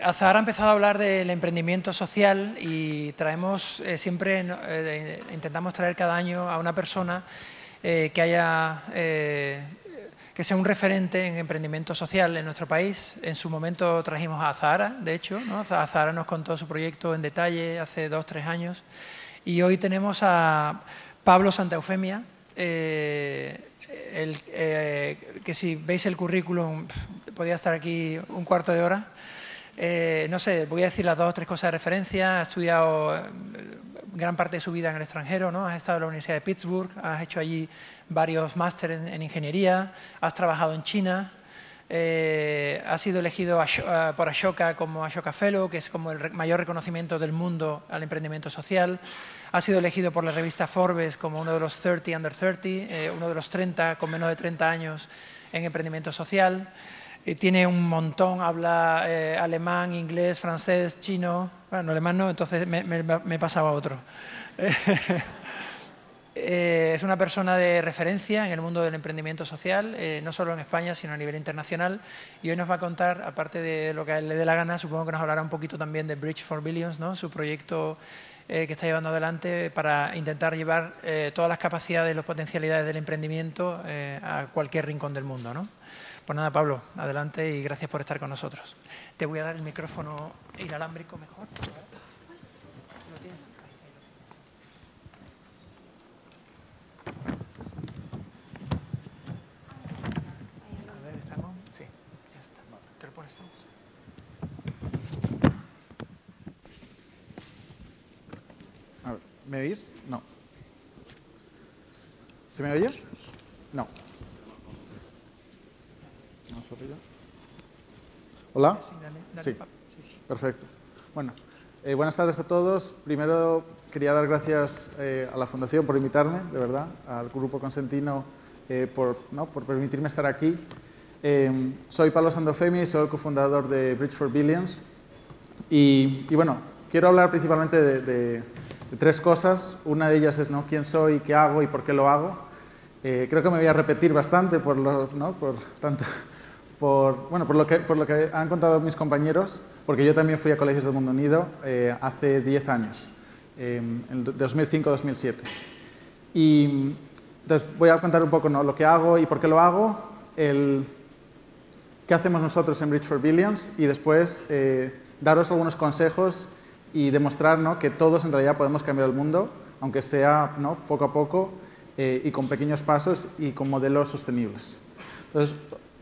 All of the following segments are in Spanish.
Azahara ha empezado a hablar del emprendimiento social y traemos siempre, intentamos traer cada año a una persona que sea un referente en emprendimiento social en nuestro país. En su momento trajimos a Azahara, de hecho, ¿no? Azahara nos contó su proyecto en detalle hace 2 o 3 años. Y hoy tenemos a Pablo Santa Eufemia, que si veis el currículum podía estar aquí un cuarto de hora. No sé, voy a decir las 2 o 3 cosas de referencia. Ha estudiado gran parte de su vida en el extranjero, ¿no? Has estado en la Universidad de Pittsburgh, has hecho allí varios másteres en ingeniería, has trabajado en China, has sido elegido por Ashoka como Ashoka Fellow, que es como el mayor reconocimiento del mundo al emprendimiento social. Ha sido elegido por la revista Forbes como uno de los 30 under 30, uno de los 30 con menos de 30 años en emprendimiento social. Tiene un montón, habla alemán, inglés, francés, chino. Bueno, alemán no, entonces me pasaba otro. Es una persona de referencia en el mundo del emprendimiento social, no solo en España, sino a nivel internacional. Y hoy nos va a contar, aparte de lo que a él le dé la gana, supongo que nos hablará un poquito también de Bridge for Billions, ¿no? Su proyecto que está llevando adelante para intentar llevar todas las capacidades y las potencialidades del emprendimiento a cualquier rincón del mundo, ¿no? Pues nada, Pablo, adelante y gracias por estar con nosotros. Te voy a dar el micrófono inalámbrico mejor. ¿Lo tienes? A ver, ¿estamos? Sí, ya está. ¿Te lo pones tú? A ver, ¿me oís? No. ¿Se me oye? No. ¿Hola? Sí, perfecto. Bueno, buenas tardes a todos. Primero quería dar gracias a la Fundación por invitarme, de verdad, al Grupo Consentino por permitirme estar aquí. Soy Pablo Santa Eufemia y soy el cofundador de Bridge for Billions. Y bueno, quiero hablar principalmente de 3 cosas. Una de ellas es quién soy, qué hago y por qué lo hago. Creo que me voy a repetir bastante por lo que han contado mis compañeros, porque yo también fui a Colegios del Mundo Unido hace 10 años, en 2005-2007. Y entonces voy a contar un poco lo que hago y por qué lo hago, qué hacemos nosotros en Bridge for Billions y después daros algunos consejos y demostrar que todos en realidad podemos cambiar el mundo, aunque sea poco a poco y con pequeños pasos y con modelos sostenibles. Entonces,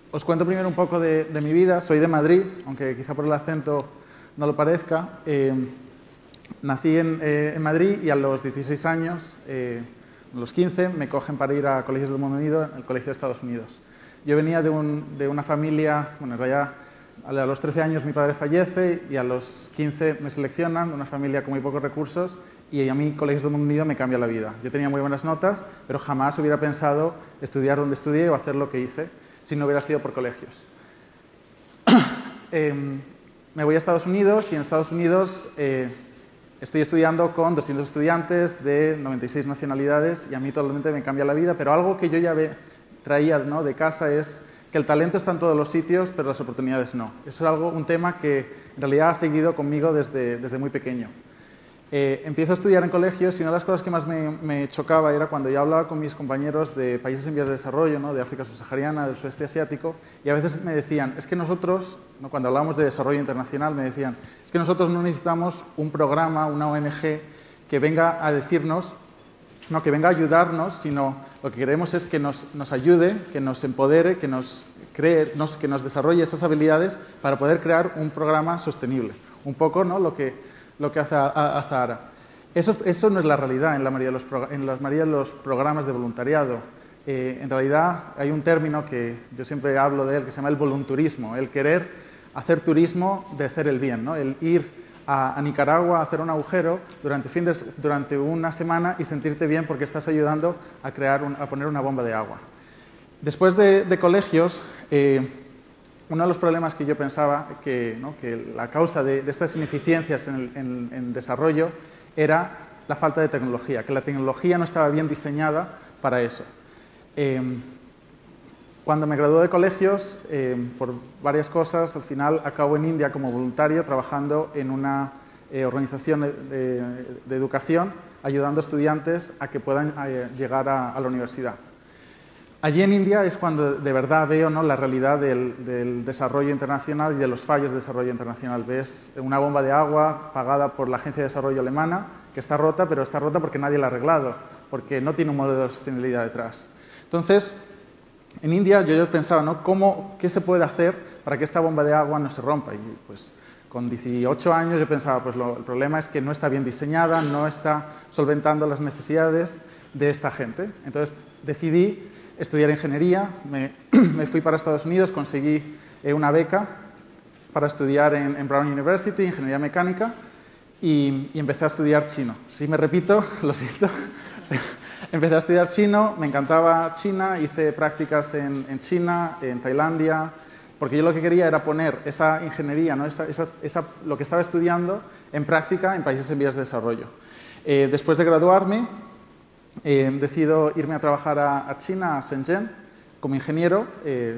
os cuento primero un poco de mi vida. Soy de Madrid, aunque quizá por el acento no lo parezca. Nací en Madrid y a los 16 años, a los 15, me cogen para ir a Colegios del Mundo Unido, el Colegio de Estados Unidos. Yo venía de una familia, bueno, en realidad a los 13 años mi padre fallece y a los 15 me seleccionan de una familia con muy pocos recursos y a mí Colegios del Mundo Unido me cambia la vida. Yo tenía muy buenas notas, pero jamás hubiera pensado estudiar donde estudié o hacer lo que hice si no hubiera sido por colegios. Me voy a Estados Unidos y en Estados Unidos estoy estudiando con 200 estudiantes de 96 nacionalidades y a mí totalmente me cambia la vida, pero algo que yo ya traía de casa es que el talento está en todos los sitios, pero las oportunidades no. Eso es un tema que en realidad ha seguido conmigo desde muy pequeño. Empiezo a estudiar en colegios y una de las cosas que más me chocaba era cuando yo hablaba con mis compañeros de países en vías de desarrollo, de África subsahariana, del sudeste asiático, y a veces me decían, es que nosotros, cuando hablábamos de desarrollo internacional, me decían, es que nosotros no necesitamos un programa, una ONG, que venga a decirnos, que venga a ayudarnos, sino lo que queremos es que nos ayude, que nos empodere, que nos desarrolle esas habilidades para poder crear un programa sostenible. Un poco lo que hace Azahara. Eso no es la realidad en la mayoría de los programas de voluntariado. En realidad hay un término que yo siempre hablo de él que se llama el volunturismo, el querer hacer turismo de hacer el bien, el ir a Nicaragua a hacer un agujero durante una semana y sentirte bien porque estás ayudando a poner una bomba de agua. Después de colegios, uno de los problemas que yo pensaba que la causa de estas ineficiencias en desarrollo era la falta de tecnología, que la tecnología no estaba bien diseñada para eso. Cuando me gradué de colegios, por varias cosas, al final acabo en India como voluntario trabajando en una organización de educación, ayudando a estudiantes a que puedan llegar a la universidad. Allí en India es cuando de verdad veo, ¿no?, la realidad del desarrollo internacional y de los fallos de desarrollo internacional. Ves una bomba de agua pagada por la Agencia de Desarrollo Alemana, que está rota, pero está rota porque nadie la ha arreglado, porque no tiene un modelo de sostenibilidad detrás. Entonces, en India yo pensaba, ¿no?, ¿qué se puede hacer para que esta bomba de agua no se rompa? Y pues con 18 años yo pensaba, pues el problema es que no está bien diseñada, no está solventando las necesidades de esta gente. Entonces decidí estudiar ingeniería, me fui para Estados Unidos, conseguí una beca para estudiar en Brown University, ingeniería mecánica, y empecé a estudiar chino. Si me repito, lo siento. Empecé a estudiar chino, me encantaba China, hice prácticas en China, en Tailandia, porque yo lo que quería era poner esa ingeniería, ¿no?, lo que estaba estudiando en práctica en países en vías de desarrollo. Después de graduarme, decido irme a trabajar a China, a Shenzhen, como ingeniero.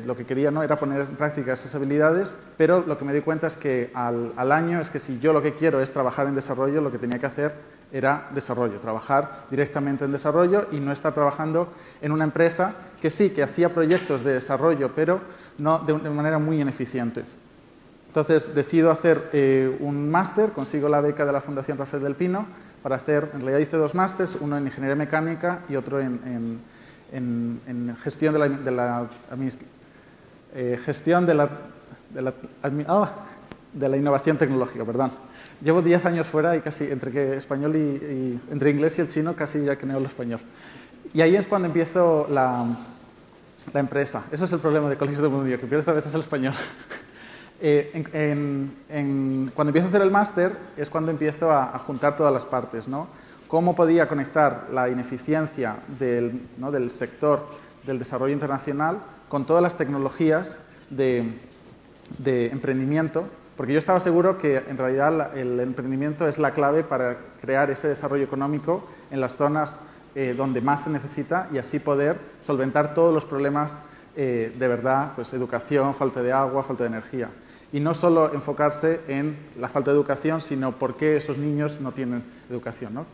Lo que quería, ¿no?, era poner en práctica esas habilidades, pero lo que me di cuenta es que al año es que si yo lo que quiero es trabajar en desarrollo, lo que tenía que hacer era desarrollo, trabajar directamente en desarrollo y no estar trabajando en una empresa que sí, que hacía proyectos de desarrollo, pero no de manera muy ineficiente. Entonces decido hacer un máster, consigo la beca de la Fundación Rafael del Pino para hacer, en realidad hice 2 másters, uno en ingeniería mecánica y otro en gestión de la innovación tecnológica, perdón. Llevo 10 años fuera y casi entre español y entre inglés y el chino casi ya que no hablo español. Y ahí es cuando empiezo la empresa. Eso es el problema de Colegios del Mundo, que pierdes a veces el español. Cuando empiezo a hacer el máster es cuando empiezo a juntar todas las partes, ¿no? Cómo podía conectar la ineficiencia del sector del desarrollo internacional con todas las tecnologías de emprendimiento, porque yo estaba seguro que en realidad el emprendimiento es la clave para crear ese desarrollo económico en las zonas donde más se necesita y así poder solventar todos los problemas de verdad, pues educación, falta de agua, falta de energía. Y no solo enfocarse en la falta de educación, sino por qué esos niños no tienen educación, ¿no?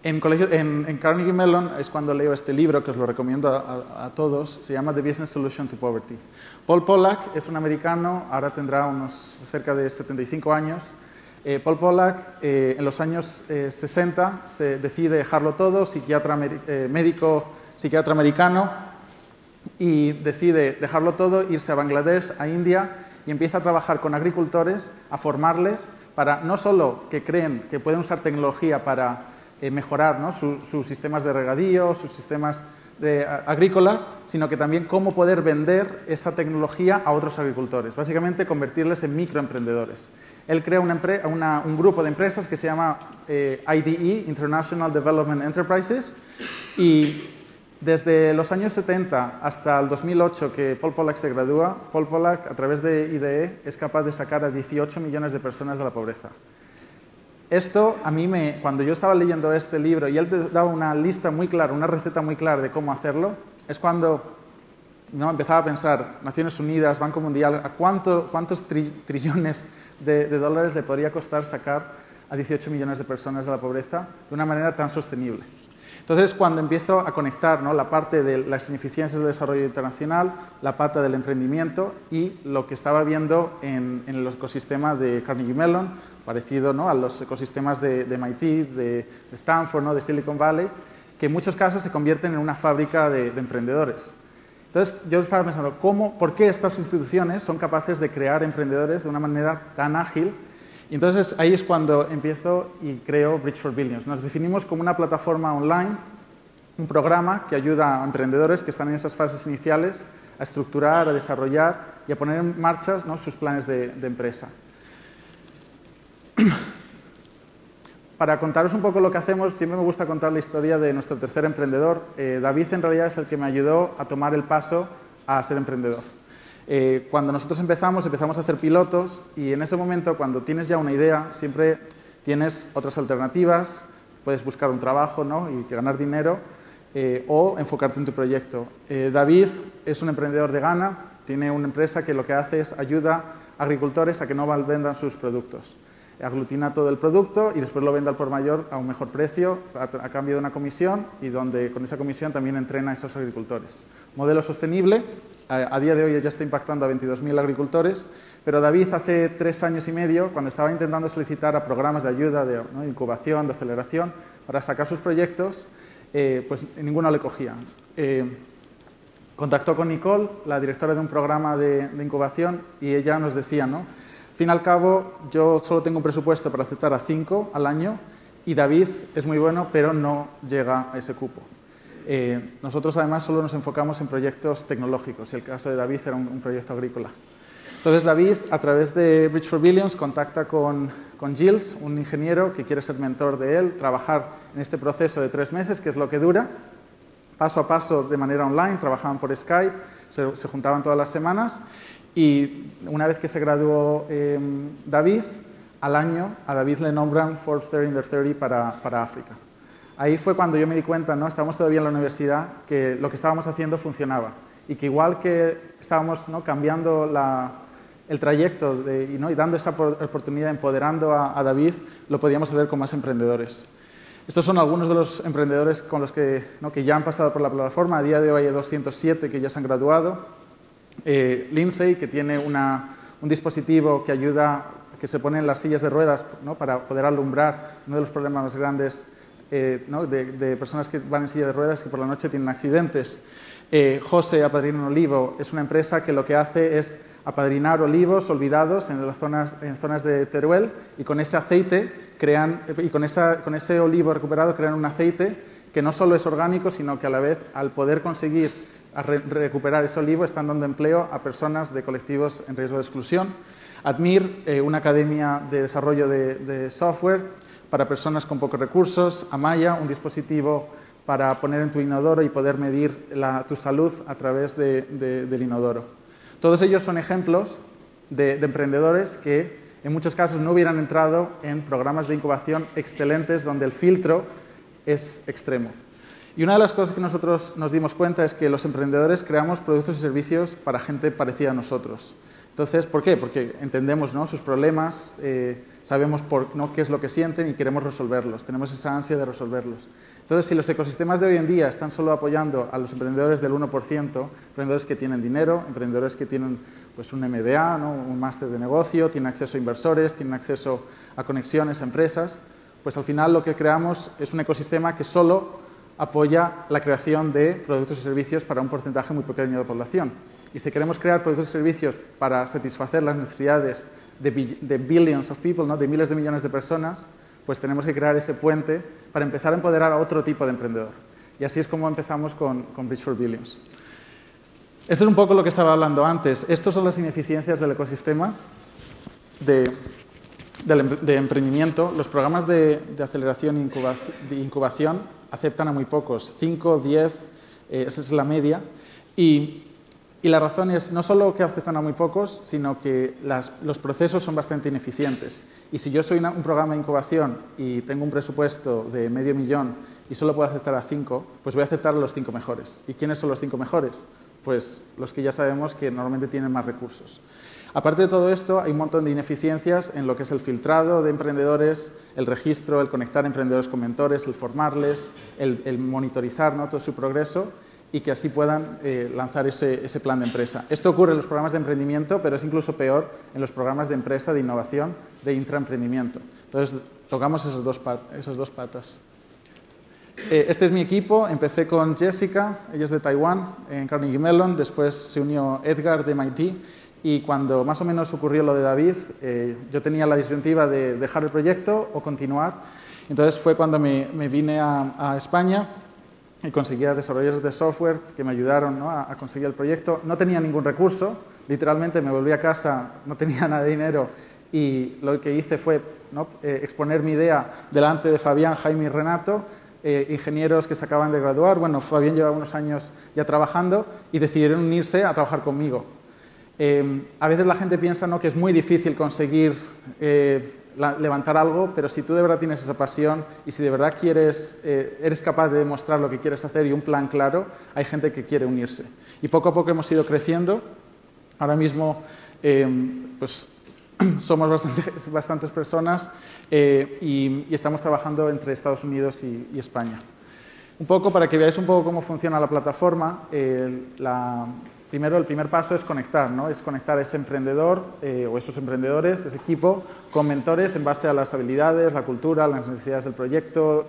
En Carnegie Mellon es cuando leo este libro, que os lo recomiendo a todos, se llama The Business Solution to Poverty. Paul Pollack es un americano, ahora tendrá unos cerca de 75 años. Paul Pollack en los años 60 se decide dejarlo todo, médico psiquiatra americano, y decide dejarlo todo, irse a Bangladesh, a India, y empieza a trabajar con agricultores, a formarles para no solo que creen que pueden usar tecnología para mejorar, ¿no?, sus sistemas de regadío, sus sistemas agrícolas, sino que también cómo poder vender esa tecnología a otros agricultores, básicamente convertirles en microemprendedores. Él crea un grupo de empresas que se llama IDE, International Development Enterprises, y desde los años 70 hasta el 2008, que Paul Pollack se gradúa, Paul Pollack, a través de IDE, es capaz de sacar a 18 millones de personas de la pobreza. Esto, a mí, cuando yo estaba leyendo este libro y él te daba una lista muy clara, una receta muy clara de cómo hacerlo, es cuando empezaba a pensar, Naciones Unidas, Banco Mundial, ¿a cuántos trillones de dólares le podría costar sacar a 18 millones de personas de la pobreza de una manera tan sostenible? Entonces, cuando empiezo a conectar, ¿no?, la parte de las ineficiencias del desarrollo internacional, la pata del emprendimiento y lo que estaba viendo en el ecosistema de Carnegie Mellon, parecido, ¿no?, a los ecosistemas de MIT, de Stanford, ¿no?, de Silicon Valley, que en muchos casos se convierten en una fábrica de emprendedores. Entonces, yo estaba pensando, ¿por qué estas instituciones son capaces de crear emprendedores de una manera tan ágil? Y entonces ahí es cuando empiezo y creo Bridge for Billions. Nos definimos como una plataforma online, un programa que ayuda a emprendedores que están en esas fases iniciales a estructurar, a desarrollar y a poner en marcha, ¿no?, sus planes de empresa. Para contaros un poco lo que hacemos, siempre me gusta contar la historia de nuestro tercer emprendedor. David en realidad es el que me ayudó a tomar el paso a ser emprendedor. Cuando nosotros empezamos a hacer pilotos y en ese momento, cuando tienes ya una idea, siempre tienes otras alternativas, puedes buscar un trabajo, ¿no?, y ganar dinero, o enfocarte en tu proyecto. David es un emprendedor de Ghana, tiene una empresa que lo que hace es ayuda a agricultores a que no vendan sus productos. Aglutina todo el producto y después lo vende al por mayor a un mejor precio a cambio de una comisión y donde con esa comisión también entrena a esos agricultores. Modelo sostenible, a día de hoy ya está impactando a 22.000 agricultores, pero David hace 3 años y medio, cuando estaba intentando solicitar a programas de ayuda, de incubación, de aceleración, para sacar sus proyectos, pues ninguno le cogía. Contactó con Nicole, la directora de un programa de incubación, y ella nos decía, ¿no? Al fin y al cabo, yo solo tengo un presupuesto para aceptar a 5 al año y David es muy bueno, pero no llega a ese cupo. Nosotros, además, solo nos enfocamos en proyectos tecnológicos y el caso de David era un proyecto agrícola. Entonces, David, a través de Bridge for Billions, contacta con Gilles, un ingeniero que quiere ser mentor de él, trabajar en este proceso de 3 meses, que es lo que dura, paso a paso de manera online, trabajaban por Skype, se juntaban todas las semanas. Y una vez que se graduó David, al año a David le nombran Forbes 30 Under 30 para África. Ahí fue cuando yo me di cuenta, ¿no? Estábamos todavía en la universidad, que lo que estábamos haciendo funcionaba. Y que igual que estábamos, ¿no?, cambiando el trayecto y dando esa oportunidad, empoderando a David, lo podíamos hacer con más emprendedores. Estos son algunos de los emprendedores con los que ya han pasado por la plataforma. A día de hoy hay 207 que ya se han graduado. Lindsay, que tiene un dispositivo que ayuda, que se pone en las sillas de ruedas, ¿no?, para poder alumbrar. Uno de los problemas más grandes de personas que van en silla de ruedas es que por la noche tienen accidentes. José Apadrina un Olivo es una empresa que lo que hace es apadrinar olivos olvidados en zonas de Teruel, y con ese aceite con ese olivo recuperado crean un aceite que no solo es orgánico, sino que a la vez, al poder conseguir recuperar ese olivo, están dando empleo a personas de colectivos en riesgo de exclusión. Admir, una academia de desarrollo de software para personas con pocos recursos. Amaya, un dispositivo para poner en tu inodoro y poder medir tu salud a través del inodoro. Todos ellos son ejemplos de emprendedores que en muchos casos no hubieran entrado en programas de incubación excelentes donde el filtro es extremo. Y una de las cosas que nosotros nos dimos cuenta es que los emprendedores creamos productos y servicios para gente parecida a nosotros. Entonces, ¿por qué? Porque entendemos, ¿no?, sus problemas, sabemos qué es lo que sienten y queremos resolverlos, tenemos esa ansia de resolverlos. Entonces, si los ecosistemas de hoy en día están solo apoyando a los emprendedores del 1%, emprendedores que tienen dinero, emprendedores que tienen pues, un MBA, ¿no?, un máster de negocio, tienen acceso a inversores, tienen acceso a conexiones a empresas, pues al final lo que creamos es un ecosistema que solo apoya la creación de productos y servicios para un porcentaje muy pequeño de población. Y si queremos crear productos y servicios para satisfacer las necesidades de billions of people, ¿no?, de miles de millones de personas, pues tenemos que crear ese puente para empezar a empoderar a otro tipo de emprendedor. Y así es como empezamos con Bridge for Billions. Esto es un poco lo que estaba hablando antes. Estas son las ineficiencias del ecosistema de emprendimiento. Los programas de aceleración e incubación aceptan a muy pocos, 5, 10, esa es la media. Y la razón es no solo que aceptan a muy pocos, sino que los procesos son bastante ineficientes. Y si yo soy un programa de incubación y tengo un presupuesto de $500,000 y solo puedo aceptar a 5, pues voy a aceptar a los 5 mejores. ¿Y quiénes son los 5 mejores? Pues los que ya sabemos que normalmente tienen más recursos. Aparte de todo esto, hay un montón de ineficiencias en lo que es el filtrado de emprendedores, el registro, el conectar emprendedores con mentores, el formarles, el monitorizar, ¿no?, todo su progreso y que así puedan lanzar ese plan de empresa. Esto ocurre en los programas de emprendimiento, pero es incluso peor en los programas de empresa, de innovación, de intraemprendimiento. Entonces, tocamos esas dos patas. Este es mi equipo. Empecé con Jessica, ella es de Taiwán, en Carnegie Mellon. Después se unió Edgar de MIT. Y cuando más o menos ocurrió lo de David, yo tenía la disyuntiva de dejar el proyecto o continuar. Entonces fue cuando me vine a España y conseguí a desarrolladores de software que me ayudaron, ¿no?, a conseguir el proyecto. No tenía ningún recurso, literalmente me volví a casa, no tenía nada de dinero y lo que hice fue, ¿no?, exponer mi idea delante de Fabián, Jaime y Renato, ingenieros que se acaban de graduar. Bueno, Fabián lleva unos años ya trabajando y decidieron unirse a trabajar conmigo. A veces la gente piensa, ¿no?, que es muy difícil conseguir levantar algo, pero si tú de verdad tienes esa pasión y si de verdad eres capaz de demostrar lo que quieres hacer y un plan claro, hay gente que quiere unirse. Y poco a poco hemos ido creciendo. Ahora mismo pues, somos bastantes personas y estamos trabajando entre Estados Unidos y España. Un poco para que veáis un poco cómo funciona la plataforma, primero, el primer paso es conectar, ¿no? Es conectar a ese emprendedor o esos emprendedores, ese equipo, con mentores en base a las habilidades, la cultura, las necesidades del proyecto,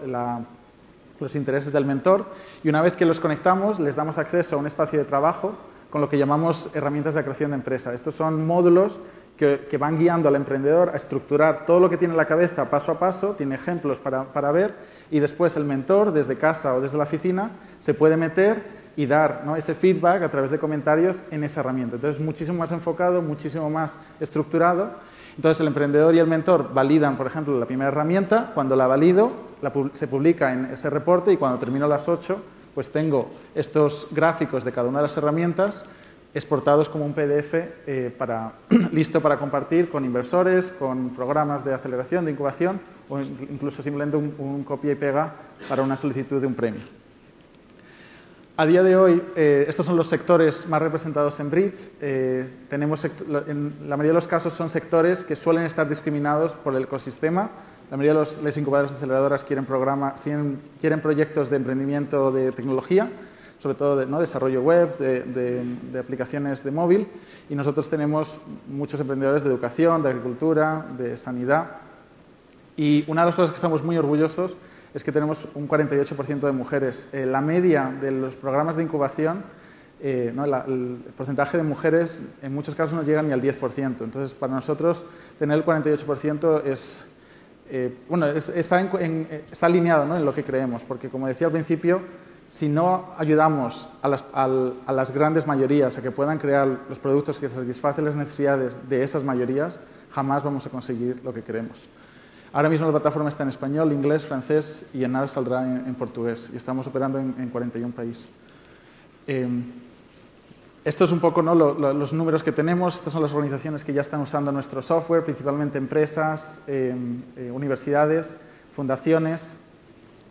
los intereses del mentor. Y una vez que los conectamos, les damos acceso a un espacio de trabajo con lo que llamamos herramientas de creación de empresa. Estos son módulos que van guiando al emprendedor a estructurar todo lo que tiene en la cabeza paso a paso, tiene ejemplos para ver, y después el mentor, desde casa o desde la oficina, se puede meter y dar, ¿no?, ese feedback a través de comentarios en esa herramienta. Entonces, muchísimo más enfocado, muchísimo más estructurado. Entonces, el emprendedor y el mentor validan, por ejemplo, la primera herramienta. Cuando la valido, se publica en ese reporte y cuando termino las 8, pues tengo estos gráficos de cada una de las herramientas exportados como un PDF listo para compartir con inversores, con programas de aceleración, de incubación o incluso simplemente un copia y pega para una solicitud de un premio. A día de hoy, estos son los sectores más representados en Bridge. En la mayoría de los casos son sectores que suelen estar discriminados por el ecosistema. La mayoría de las incubadoras y aceleradoras quieren proyectos de emprendimiento de tecnología, sobre todo de desarrollo web, de aplicaciones de móvil, y nosotros tenemos muchos emprendedores de educación, de agricultura, de sanidad. Y una de las cosas que estamos muy orgullosos es que tenemos un 48% de mujeres. La media de los programas de incubación, el porcentaje de mujeres en muchos casos no llega ni al 10%. Entonces, para nosotros, tener el 48% está alineado, ¿no?, en lo que creemos, porque, como decía al principio, si no ayudamos a las grandes mayorías a que puedan crear los productos que satisfacen las necesidades de esas mayorías, jamás vamos a conseguir lo que queremos. Ahora mismo la plataforma está en español, inglés, francés y en nada saldrá en portugués. Y estamos operando en 41 países. Esto es un poco, ¿no?, los números que tenemos. Estas son las organizaciones que ya están usando nuestro software, principalmente empresas, universidades, fundaciones,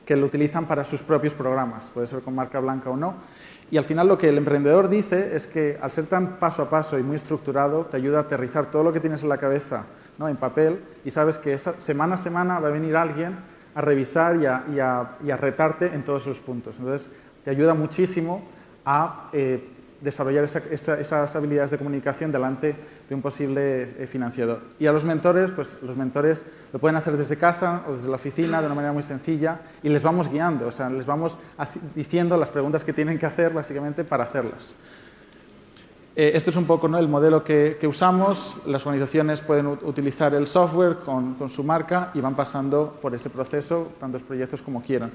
que lo utilizan para sus propios programas. Puede ser con marca blanca o no. Y al final lo que el emprendedor dice es que al ser tan paso a paso y muy estructurado, te ayuda a aterrizar todo lo que tienes en la cabeza, ¿no?, en papel, y sabes que semana a semana va a venir alguien a revisar y a retarte en todos esos puntos. Entonces, te ayuda muchísimo a desarrollar esas habilidades de comunicación delante de un posible financiador. Y a los mentores, pues los mentores lo pueden hacer desde casa o desde la oficina de una manera muy sencilla y les vamos guiando, o sea, les vamos diciendo las preguntas que tienen que hacer básicamente para hacerlas. Esto es un poco, ¿no?, el modelo que usamos. Las organizaciones pueden utilizar el software con su marca y van pasando por ese proceso, tantos proyectos como quieran.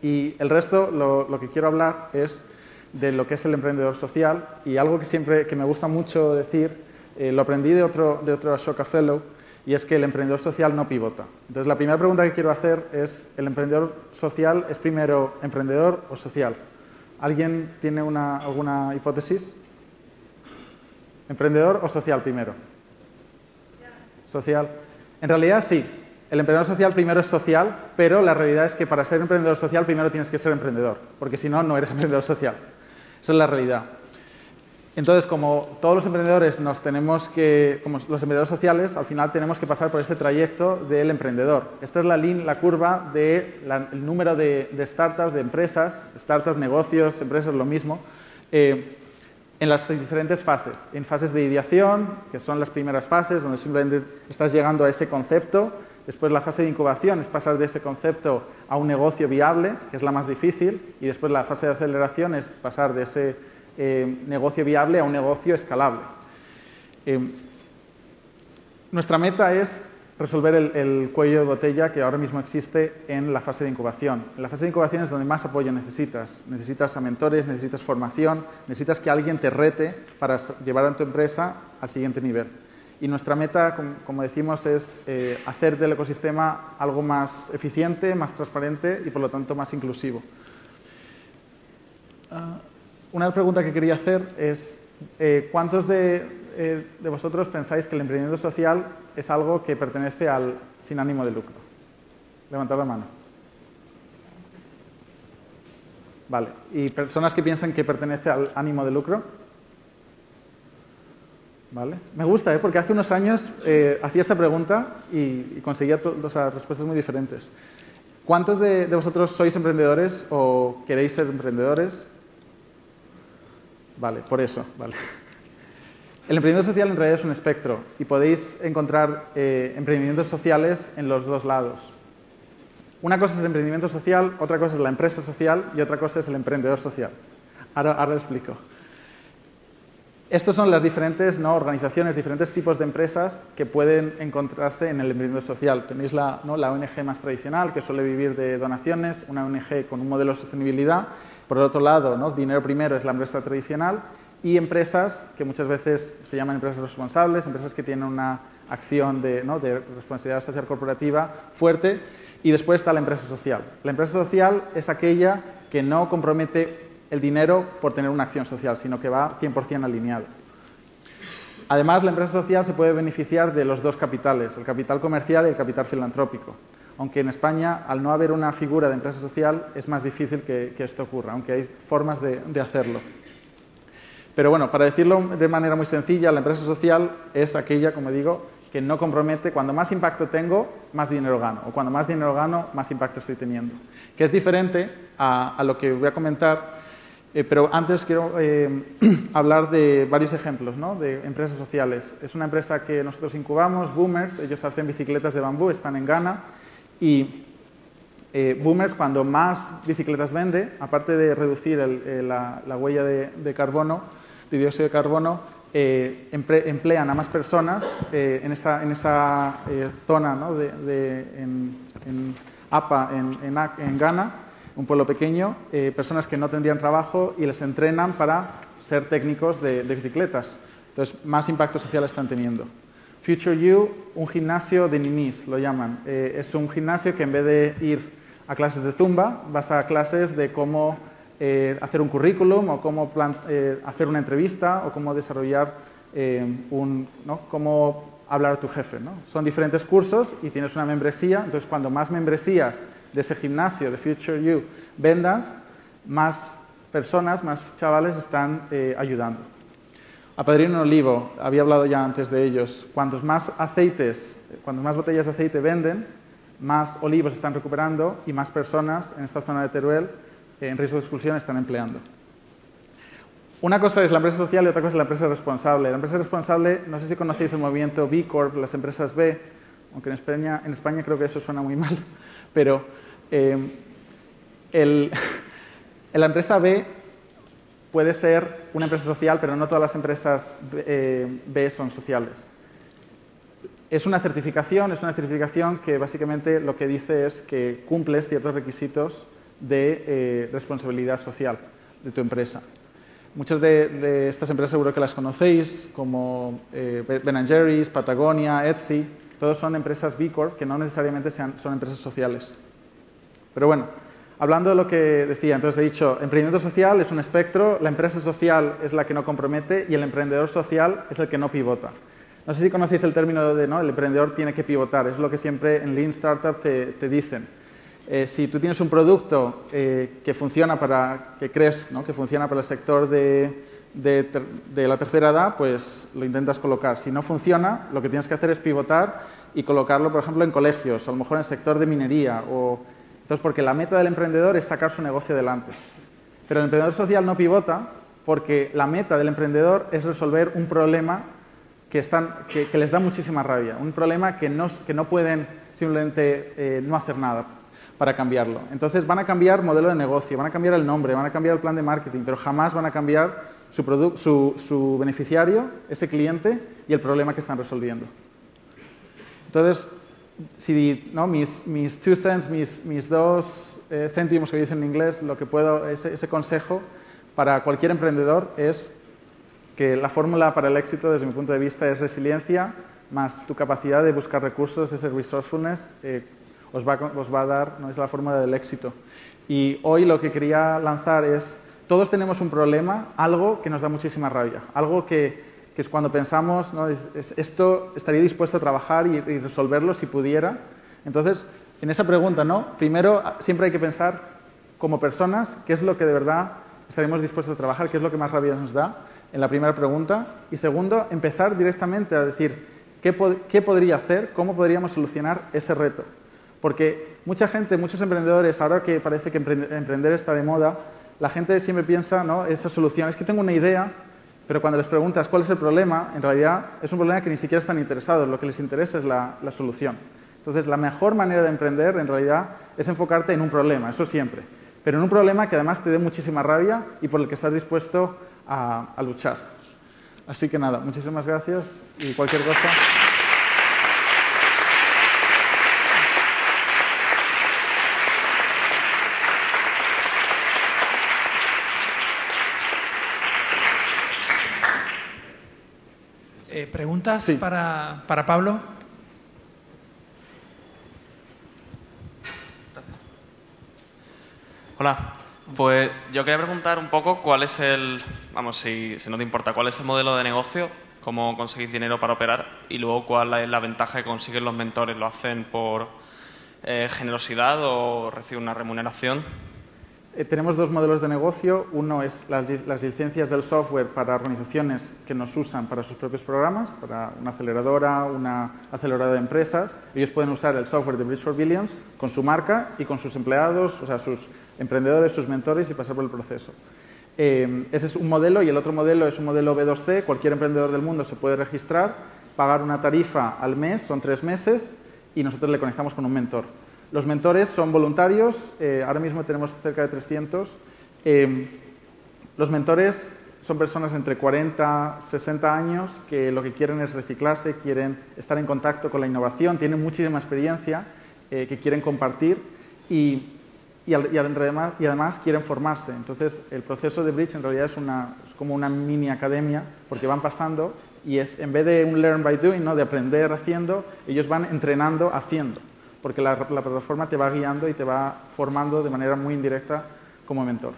Y el resto, lo que quiero hablar es de lo que es el emprendedor social, y algo que me gusta mucho decir, lo aprendí de otro Ashoka Fellow, y es que el emprendedor social no pivota. Entonces, la primera pregunta que quiero hacer es, ¿el emprendedor social es primero emprendedor o social? ¿Alguien tiene alguna hipótesis? ¿Emprendedor o social primero? Social. En realidad sí, el emprendedor social primero es social, pero la realidad es que para ser emprendedor social primero tienes que ser emprendedor, porque si no, no eres emprendedor social. Esa es la realidad. Entonces, como todos los emprendedores como los emprendedores sociales, al final tenemos que pasar por ese trayecto del emprendedor. Esta es la curva del número de startups, de empresas, startups, negocios, empresas, lo mismo, en las diferentes fases. En fases de ideación, que son las primeras fases, donde simplemente estás llegando a ese concepto. Después la fase de incubación es pasar de ese concepto a un negocio viable, que es la más difícil, y después la fase de aceleración es pasar de ese negocio viable a un negocio escalable. Nuestra meta es resolver el cuello de botella que ahora mismo existe en la fase de incubación. En la fase de incubación es donde más apoyo necesitas. Necesitas a mentores, necesitas formación, necesitas que alguien te rete para llevar a tu empresa al siguiente nivel. Y nuestra meta, como decimos, es hacer del ecosistema algo más eficiente, más transparente y, por lo tanto, más inclusivo. Una pregunta que quería hacer es, ¿cuántos de de vosotros pensáis que el emprendimiento social es algo que pertenece al sin ánimo de lucro? Levantad la mano. Vale. ¿Y personas que piensan que pertenece al ánimo de lucro? Vale. Me gusta, porque hace unos años hacía esta pregunta y conseguía respuestas muy diferentes. ¿Cuántos de vosotros sois emprendedores o queréis ser emprendedores? Vale, por eso, vale. El emprendimiento social en realidad es un espectro y podéis encontrar emprendimientos sociales en los dos lados. Una cosa es el emprendimiento social, otra cosa es la empresa social y otra cosa es el emprendedor social. Ahora lo explico. Estos son las diferentes organizaciones, diferentes tipos de empresas que pueden encontrarse en el emprendimiento social. Tenéis la ONG más tradicional, que suele vivir de donaciones, una ONG con un modelo de sostenibilidad. Por el otro lado, dinero primero es la empresa tradicional y empresas que muchas veces se llaman empresas responsables, empresas que tienen una acción de responsabilidad social corporativa fuerte. Y después está la empresa social. La empresa social es aquella que no compromete el dinero por tener una acción social, sino que va 100% alineado. Además, la empresa social se puede beneficiar de los dos capitales, el capital comercial y el capital filantrópico. Aunque en España, al no haber una figura de empresa social, es más difícil que esto ocurra, aunque hay formas de hacerlo. Pero bueno, para decirlo de manera muy sencilla, la empresa social es aquella, como digo, que no compromete, cuando más impacto tengo, más dinero gano, o cuando más dinero gano, más impacto estoy teniendo. Que es diferente a lo que voy a comentar, pero antes quiero hablar de varios ejemplos, de empresas sociales. Es una empresa que nosotros incubamos, Boomers, ellos hacen bicicletas de bambú, están en Ghana, y Boomers, cuando más bicicletas vende, aparte de reducir la huella de carbono, de dióxido de carbono, emplean a más personas en esa zona en APA, en Ghana, un pueblo pequeño, personas que no tendrían trabajo y les entrenan para ser técnicos de bicicletas. Entonces, más impacto social están teniendo. Future You, un gimnasio de ninis, lo llaman. Es un gimnasio que en vez de ir a clases de Zumba, vas a clases de cómo hacer un currículum o cómo hacer una entrevista o cómo desarrollar cómo hablar a tu jefe. Son diferentes cursos y tienes una membresía. Entonces, cuando más membresías de ese gimnasio, de Future You, vendas, más personas, más chavales están ayudando. Apadrino Olivo, había hablado ya antes de ellos. Cuantos más botellas de aceite venden, más olivos están recuperando y más personas en esta zona de Teruel en riesgo de exclusión están empleando. Una cosa es la empresa social y otra cosa es la empresa responsable. La empresa responsable, no sé si conocéis el movimiento B Corp, las empresas B, aunque en España creo que eso suena muy mal, pero la empresa B puede ser una empresa social, pero no todas las empresas B son sociales. Es una certificación que básicamente lo que dice es que cumples ciertos requisitos de responsabilidad social de tu empresa. Muchas de estas empresas seguro que las conocéis, como Ben & Jerry's, Patagonia, Etsy, todos son empresas B Corp que no necesariamente son empresas sociales. Pero bueno, hablando de lo que decía, entonces he dicho, emprendimiento social es un espectro, la empresa social es la que no compromete y el emprendedor social es el que no pivota. No sé si conocéis el término de el emprendedor tiene que pivotar, es lo que siempre en Lean Startup te dicen. Si tú tienes un producto que funciona que crees que funciona para el sector de la tercera edad, pues lo intentas colocar. Si no funciona, lo que tienes que hacer es pivotar y colocarlo, por ejemplo, en colegios, o a lo mejor en el sector de minería. Entonces, porque la meta del emprendedor es sacar su negocio adelante. Pero el emprendedor social no pivota porque la meta del emprendedor es resolver un problema que les da muchísima rabia, un problema que no pueden simplemente no hacer nada para cambiarlo. Entonces van a cambiar modelo de negocio, van a cambiar el nombre, van a cambiar el plan de marketing, pero jamás van a cambiar su beneficiario, ese cliente y el problema que están resolviendo. Entonces, mis 2 cents, mis 2 céntimos que dicen en inglés, lo que puedo, ese consejo para cualquier emprendedor es que la fórmula para el éxito, desde mi punto de vista, es resiliencia más tu capacidad de buscar recursos, ese resourcefulness, os va a dar, es la fórmula del éxito. Y hoy lo que quería lanzar es, todos tenemos un problema, algo que nos da muchísima rabia, algo que que es cuando pensamos, ¿no? Esto estaría dispuesto a trabajar y resolverlo si pudiera. Entonces, en esa pregunta, ¿no? Primero, siempre hay que pensar como personas qué es lo que de verdad estaremos dispuestos a trabajar, qué es lo que más rabia nos da en la primera pregunta. Y segundo, empezar directamente a decir qué podría hacer, cómo podríamos solucionar ese reto. Porque mucha gente, muchos emprendedores, ahora que parece que emprender está de moda, la gente siempre piensa, ¿no? Esa solución, es que tengo una idea, pero cuando les preguntas cuál es el problema, en realidad es un problema que ni siquiera están interesados, lo que les interesa es la solución. Entonces, la mejor manera de emprender, en realidad, es enfocarte en un problema, eso siempre. Pero en un problema que además te dé muchísima rabia y por el que estás dispuesto a luchar. Así que nada, muchísimas gracias y cualquier cosa. ¿Preguntas sí. para Pablo? Gracias. Hola, pues yo quería preguntar un poco cuál es vamos, si no te importa, cuál es el modelo de negocio, cómo conseguís dinero para operar y luego cuál es la ventaja que consiguen los mentores. ¿Lo hacen por generosidad o reciben una remuneración? Tenemos dos modelos de negocio. Uno es las licencias del software para organizaciones que nos usan para sus propios programas, para una aceleradora de empresas. Ellos pueden usar el software de Bridge for Billions con su marca y con sus empleados, o sea, sus emprendedores, sus mentores y pasar por el proceso. Ese es un modelo y el otro modelo es un modelo B2C. Cualquier emprendedor del mundo se puede registrar, pagar una tarifa al mes, son 3 meses, y nosotros le conectamos con un mentor. Los mentores son voluntarios, ahora mismo tenemos cerca de 300. Los mentores son personas entre 40 y 60 años que lo que quieren es reciclarse, quieren estar en contacto con la innovación, tienen muchísima experiencia que quieren compartir y además quieren formarse. Entonces, el proceso de Bridge en realidad es como una mini academia porque van pasando y en vez de un learn by doing, ¿no? De aprender haciendo, ellos van entrenando haciendo. Porque la plataforma te va guiando y te va formando de manera muy indirecta como mentor.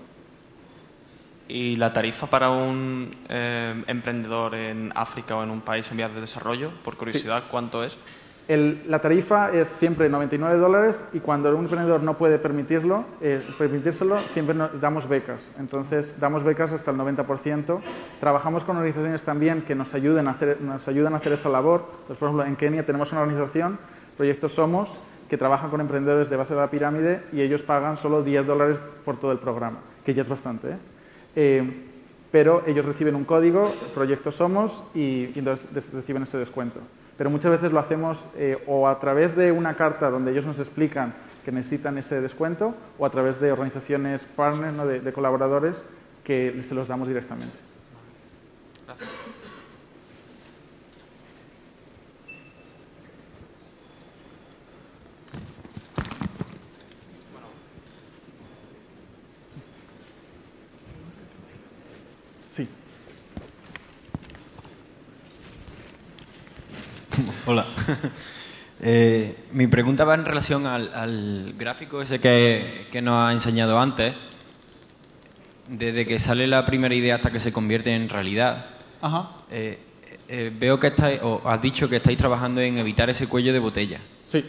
¿Y la tarifa para un emprendedor en África o en un país en vías de desarrollo, por curiosidad, sí, cuánto es? La tarifa es siempre $99 y cuando un emprendedor no puede permitírselo, siempre damos becas. Entonces, damos becas hasta el 90%. Trabajamos con organizaciones también que nos ayudan a hacer esa labor. Entonces, por ejemplo, en Kenia tenemos una organización, Proyecto Somos, que trabajan con emprendedores de base de la pirámide y ellos pagan solo $10 por todo el programa, que ya es bastante, pero ellos reciben un código, Proyecto Somos, y entonces reciben ese descuento. Pero muchas veces lo hacemos o a través de una carta donde ellos nos explican que necesitan ese descuento o a través de organizaciones partners, ¿no? de colaboradores que se los damos directamente. Gracias. Sí. Hola. Mi pregunta va en relación al gráfico ese que nos ha enseñado antes, desde que sale la primera idea hasta que se convierte en realidad. Ajá. Veo que has dicho que estáis trabajando en evitar ese cuello de botella. Sí.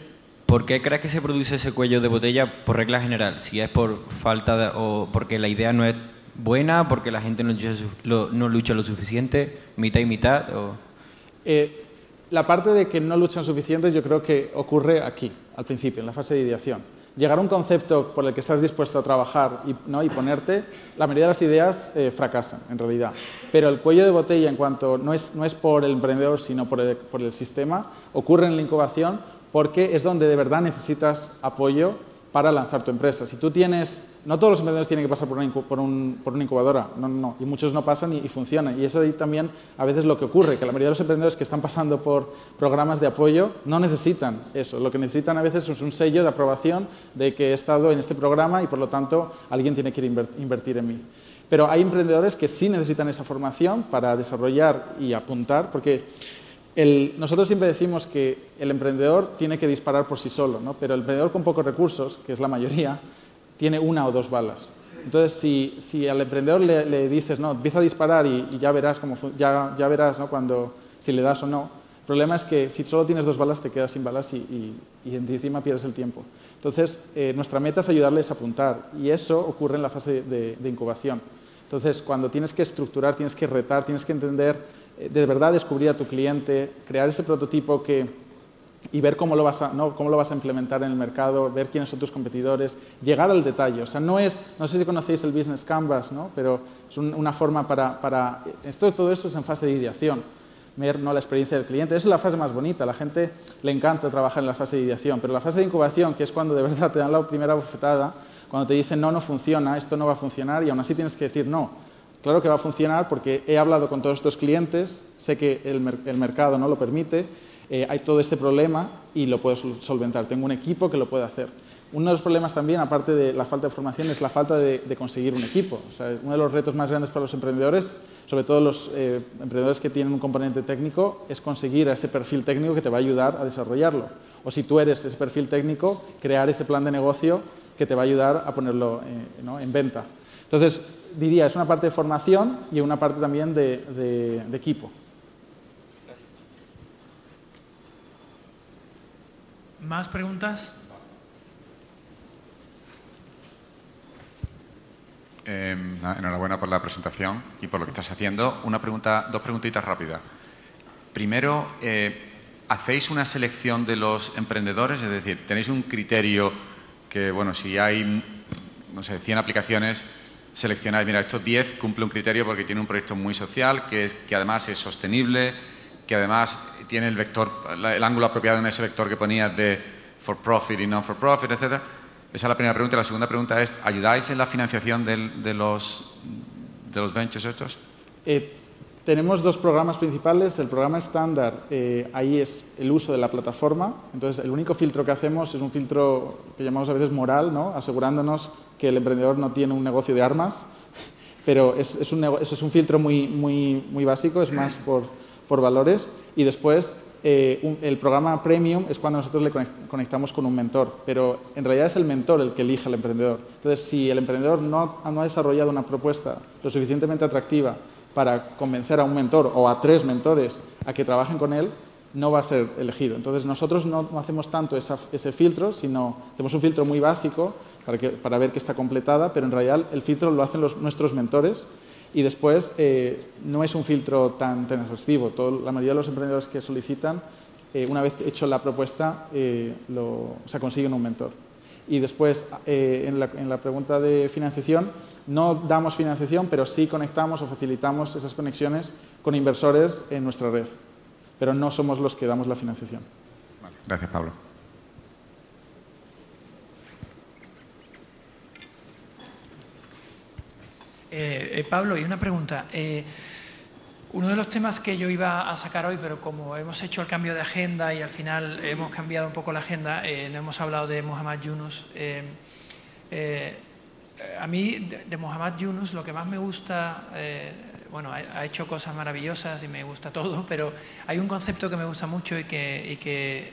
¿Por qué crees que se produce ese cuello de botella por regla general? Si es por falta o porque la idea no es buena, porque la gente no lucha lo suficiente, mitad y mitad, o... La parte de que no luchan suficientes yo creo que ocurre aquí, al principio, en la fase de ideación. Llegar a un concepto por el que estás dispuesto a trabajar y ponerte, la mayoría de las ideas fracasan, en realidad. Pero el cuello de botella, en cuanto no es por el emprendedor, sino por el sistema, ocurre en la incubación porque es donde de verdad necesitas apoyo para lanzar tu empresa. Si tú tienes... No todos los emprendedores tienen que pasar por una incubadora, no, y muchos no pasan y funcionan. Y eso ahí también a veces lo que ocurre, que la mayoría de los emprendedores que están pasando por programas de apoyo no necesitan eso. Lo que necesitan a veces es un sello de aprobación de que he estado en este programa y por lo tanto alguien tiene que invertir en mí. Pero hay emprendedores que sí necesitan esa formación para desarrollar y apuntar, porque nosotros siempre decimos que el emprendedor tiene que disparar por sí solo, ¿no? Pero el emprendedor con pocos recursos, que es la mayoría, tiene 1 o 2 balas. Entonces, si al emprendedor le dices, no, empieza a disparar y ya verás, ya verás, ¿no?, si le das o no. El problema es que si solo tienes 2 balas, te quedas sin balas y encima pierdes el tiempo. Entonces, nuestra meta es ayudarles a apuntar, y eso ocurre en la fase de incubación. Entonces, cuando tienes que estructurar, tienes que retar, tienes que entender, de verdad descubrir a tu cliente, crear ese prototipo y ver cómo lo vas a implementar en el mercado, ver quiénes son tus competidores, llegar al detalle. O sea, no sé si conocéis el Business Canvas, ¿no?, pero es una forma para todo esto es en fase de ideación, ver, ¿no?, la experiencia del cliente. Esa es la fase más bonita, a la gente le encanta trabajar en la fase de ideación, pero la fase de incubación, que es cuando de verdad te dan la primera bofetada, cuando te dicen no funciona, esto no va a funcionar, y aún así tienes que decir no. Claro que va a funcionar porque he hablado con todos estos clientes, sé que el mercado no lo permite, hay todo este problema y lo puedo solventar. Tengo un equipo que lo puede hacer. Uno de los problemas también, aparte de la falta de formación, es la falta de conseguir un equipo. O sea, uno de los retos más grandes para los emprendedores, sobre todo los emprendedores que tienen un componente técnico, es conseguir a ese perfil técnico que te va a ayudar a desarrollarlo. O si tú eres ese perfil técnico, crear ese plan de negocio que te va a ayudar a ponerlo en venta. Entonces, diría, es una parte de formación y una parte también de equipo. ¿Más preguntas? Enhorabuena por la presentación y por lo que estás haciendo. Dos preguntitas rápidas. Primero, ¿hacéis una selección de los emprendedores? Es decir, ¿tenéis un criterio que, bueno, si hay, no sé, 100 aplicaciones, seleccionáis, mira, estos 10 cumple un criterio porque tiene un proyecto muy social, que además es sostenible, que además tiene el ángulo apropiado en ese vector que ponías de for profit y non for profit, etcétera? Esa es la primera pregunta. Y la segunda pregunta es, ¿ayudáis en la financiación de los ventures estos? Tenemos 2 programas principales. El programa estándar, ahí es el uso de la plataforma. Entonces, el único filtro que hacemos es un filtro que llamamos a veces moral, ¿no?, asegurándonos que el emprendedor no tiene un negocio de armas, pero eso es un filtro muy básico, es más por valores. Y después, el programa Premium es cuando nosotros le conectamos con un mentor, pero en realidad es el mentor el que elige al emprendedor. Entonces, si el emprendedor no ha desarrollado una propuesta lo suficientemente atractiva para convencer a un mentor o a 3 mentores a que trabajen con él, no va a ser elegido. Entonces, nosotros no hacemos tanto ese filtro, sino hacemos un filtro muy básico para ver que está completada, pero en realidad el filtro lo hacen nuestros mentores. Y después, no es un filtro tan exhaustivo. La mayoría de los emprendedores que solicitan, una vez hecho la propuesta, consiguen un mentor. Y después, en la pregunta de financiación, no damos financiación, pero sí conectamos o facilitamos esas conexiones con inversores en nuestra red. Pero no somos los que damos la financiación. Vale. Gracias, Pablo. Pablo, y una pregunta. Uno de los temas que yo iba a sacar hoy, pero como hemos hecho el cambio de agenda y al final hemos cambiado un poco la agenda, no hemos hablado de Muhammad Yunus. A mí, de Muhammad Yunus, lo que más me gusta, bueno, ha hecho cosas maravillosas y me gusta todo, pero hay un concepto que me gusta mucho y que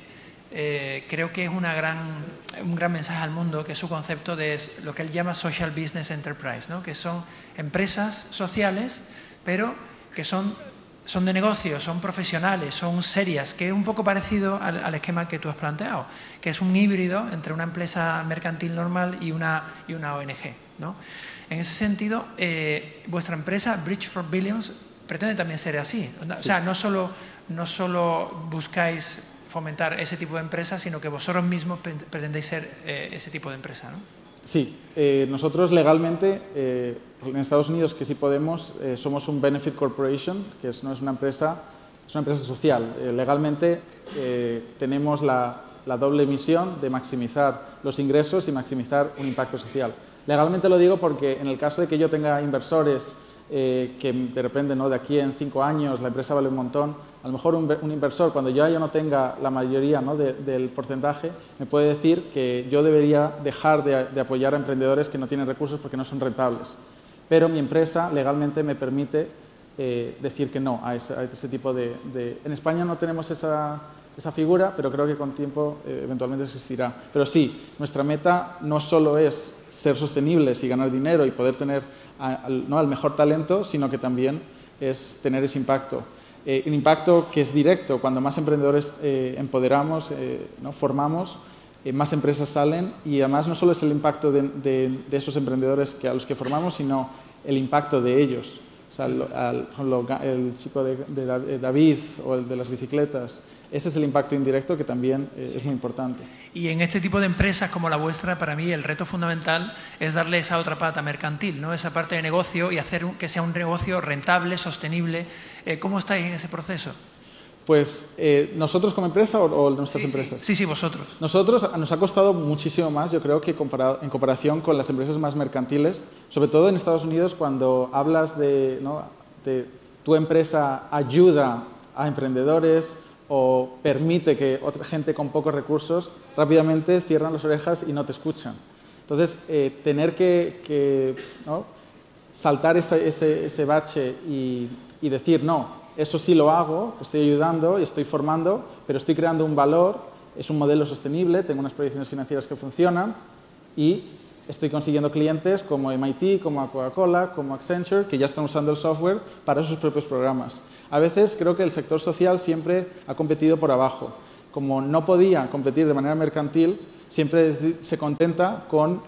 creo que es un gran mensaje al mundo, que es su concepto de lo que él llama Social Business Enterprise, ¿no?, que son empresas sociales, pero que son de negocio, son profesionales, son serias, que es un poco parecido al esquema que tú has planteado, que es un híbrido entre una empresa mercantil normal y una ONG, ¿no? En ese sentido, vuestra empresa, Bridge for Billions, pretende también ser así. O sea, no solo buscáis fomentar ese tipo de empresa, sino que vosotros mismos pretendéis ser ese tipo de empresa, ¿no? Sí, nosotros legalmente, en Estados Unidos, que sí podemos, somos un Benefit Corporation, que no es una empresa, es una empresa social. Legalmente tenemos la doble misión de maximizar los ingresos y maximizar un impacto social. Legalmente lo digo porque en el caso de que yo tenga inversores que de repente, ¿no?, de aquí en 5 años la empresa vale un montón, a lo mejor un inversor, cuando yo ya no tenga la mayoría, ¿no?, del porcentaje, me puede decir que yo debería dejar de apoyar a emprendedores que no tienen recursos porque no son rentables. Pero mi empresa legalmente me permite decir que no a ese tipo de... En España no tenemos esa figura, pero creo que con tiempo eventualmente existirá. Pero sí, nuestra meta no solo es ser sostenibles y ganar dinero y poder tener al mejor talento, sino que también es tener ese impacto. Un impacto que es directo. Cuando más emprendedores empoderamos, ¿no? formamos, más empresas salen, y además no solo es el impacto de esos emprendedores a los que formamos, sino el impacto de ellos. O sea, el chico de David o el de las bicicletas, ese es el impacto indirecto que también es muy importante. Y en este tipo de empresas como la vuestra, para mí el reto fundamental es darle esa otra pata mercantil, ¿no? Esa parte de negocio, y hacer que sea un negocio rentable, sostenible. ¿Cómo estáis en ese proceso? Pues nosotros como empresa o nuestras empresas. Sí, vosotros. Nosotros nos ha costado muchísimo más, yo creo, que en comparación con las empresas más mercantiles, sobre todo en Estados Unidos, cuando hablas de tu empresa ayuda a emprendedores o permite que otra gente con pocos recursos, rápidamente cierran las orejas y no te escuchan. Entonces, tener que ¿no? saltar ese bache y decir, no, eso sí lo hago, estoy ayudando y estoy formando, pero estoy creando un valor, es un modelo sostenible, tengo unas proyecciones financieras que funcionan y estoy consiguiendo clientes como MIT, como Coca-Cola, como Accenture, que ya están usando el software para sus propios programas. A veces creo que el sector social siempre ha competido por abajo. Como no podía competir de manera mercantil, siempre se contenta con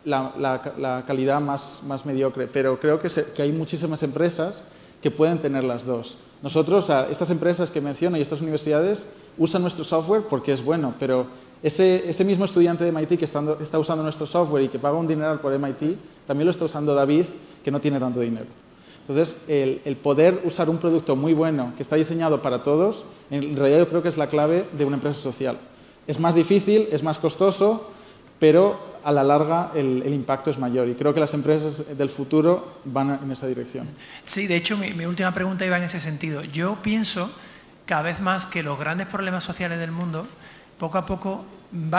la calidad más mediocre. Pero creo que hay muchísimas empresas que pueden tener las dos. Nosotros, estas empresas que menciono y estas universidades usan nuestro software porque es bueno, pero ese mismo estudiante de MIT que está usando nuestro software y que paga un dineral por MIT, también lo está usando David, que no tiene tanto dinero. Entonces, el poder usar un producto muy bueno que está diseñado para todos, en realidad yo creo que es la clave de una empresa social. Es más difícil, es más costoso, pero a la larga el impacto es mayor, y creo que las empresas del futuro van en esa dirección. Sí, de hecho mi última pregunta iba en ese sentido. Yo pienso cada vez más que los grandes problemas sociales del mundo poco a poco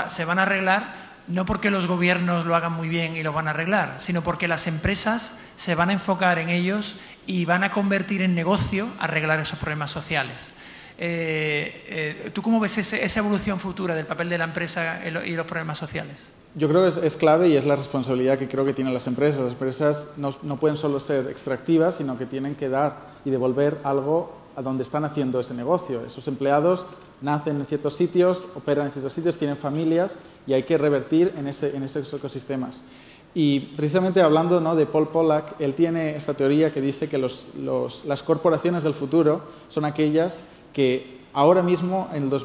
se van a arreglar, no porque los gobiernos lo hagan muy bien y lo van a arreglar, sino porque las empresas se van a enfocar en ellos y van a convertir en negocio arreglar esos problemas sociales. ¿Tú cómo ves esa evolución futura del papel de la empresa y los problemas sociales? Yo creo que es clave, y es la responsabilidad que creo que tienen las empresas. Las empresas no pueden solo ser extractivas, sino que tienen que dar y devolver algo a donde están haciendo ese negocio. Esos empleados nacen en ciertos sitios, operan en ciertos sitios, tienen familias, y hay que revertir en esos ecosistemas. Y precisamente hablando, ¿no?, de Paul Pollack, él tiene esta teoría que dice que las corporaciones del futuro son aquellas que ahora mismo, lo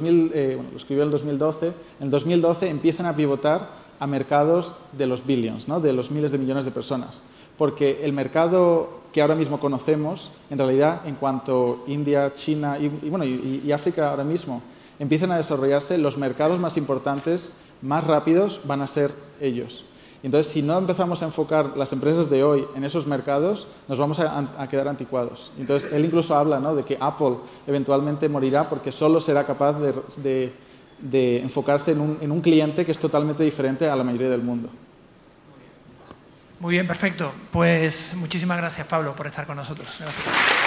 escribió en el 2012, en 2012 empiezan a pivotar a mercados de los billions, ¿no?, de los miles de millones de personas. Porque el mercado que ahora mismo conocemos, en realidad, en cuanto India, China y África ahora mismo empiezan a desarrollarse, los mercados más importantes, más rápidos, van a ser ellos. Entonces, si no empezamos a enfocar las empresas de hoy en esos mercados, nos vamos a quedar anticuados. Entonces, él incluso habla, ¿no?, de que Apple eventualmente morirá porque solo será capaz de enfocarse en un cliente que es totalmente diferente a la mayoría del mundo. Muy bien, perfecto. Pues muchísimas gracias, Pablo, por estar con nosotros. Gracias.